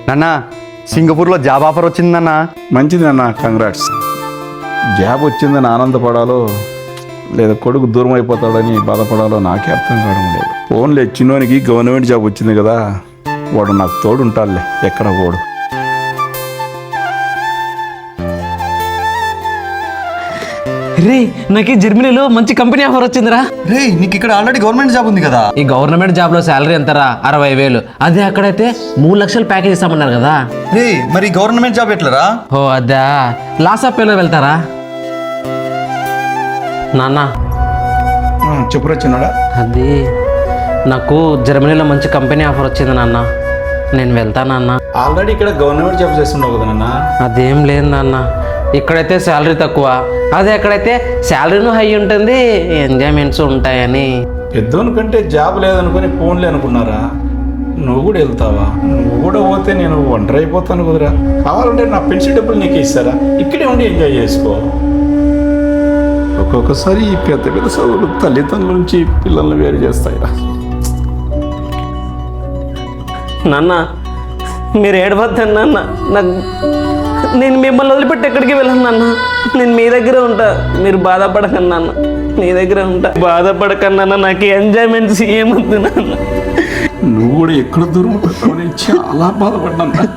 నాన్న సింగపూర్లో job offer వచ్చిందన్న. మంచిది అన్న, కంగ్రాట్స్. జాబ్ వచ్చిందని ఆనందపడాలో లేదా కొడుకు దూరం అయిపోతాడని బాధపడాలో నాకే అర్థం కావడం లేదు. ఓన్లీ చిన్నోనికి గవర్నమెంట్ జాబ్ వచ్చింది కదా, వాడు నాకు తోడు ఉంటాడులే, ఎక్కడ పోడు. రే నాకు జర్మనీలో మంచి కంపెనీ ఆఫర్ వచ్చిందిరా. రే నీకు ఇక్కడ ఆల్రెడీ గవర్నమెంట్ జాబ్ ఉంది కదా. ఈ గవర్నమెంట్ జాబ్ లో శాలరీ ఎంతరా? 60,000. అదే అక్కడైతే 3 లక్షలు ప్యాకేజ్ ఇస్తామన్నారు కదా. రే మరి గవర్నమెంట్ జాబ్ ఎట్లరా? ఓ అదా, లాస్ ఆఫ్ పేలో వెళ్తారా నాన్న? చెప్పురా చిన్నడా. అది నాకు జర్మనీలో మంచి కంపెనీ ఆఫర్ వచ్చింది నాన్న, నేను వెళ్తానన్నా. ఆల్రెడీ ఇక్కడ గవర్నమెంట్ జాబ్ చేస్తుండవు కదా నాన్న. అదేం లేదు నాన్న, ఇక్కడైతే శాలరీ తక్కువ, అదే అక్కడైతే శాలరీను హై ఉంటుంది, ఎంజాయ్మెంట్స్ ఉంటాయని. పెద్దోని కంటే జాబ్ లేదనుకుని ఫోన్లే అనుకున్నారా? నువ్వు కూడా వెళ్తావా? నువ్వు కూడా పోతే నేను ఒంటరి అయిపోతాను కుదరా. కావాలంటే నా పెన్షన్ డబ్బులు నీకు ఇస్తారా? ఇక్కడే ఉండి ఎంజాయ్ చేసుకో. ఒక్కొక్కసారి ఈ పెద్ద పెద్ద చదువులు తల్లిదండ్రుల నుంచి పిల్లల్ని వేరు చేస్తాయిరా. నాన్న మీరు ఏడవద్దండి నాన్న, నాకు నేను మిమ్మల్ని వదిలిపెట్టి ఎక్కడికి వెళ్ళను నాన్న, నేను మీ దగ్గరే ఉంటా. మీరు బాధపడకండి నాన్న, మీ దగ్గరే ఉంటా. బాధపడకండి నాన్న, నాకు ఎంజాయ్మెంట్స్ ఏమొద్దు నాన్న. నువ్వు కూడా ఎక్కడ దూరం పెడతావు, నేను చాలా బాధపడ్డాను.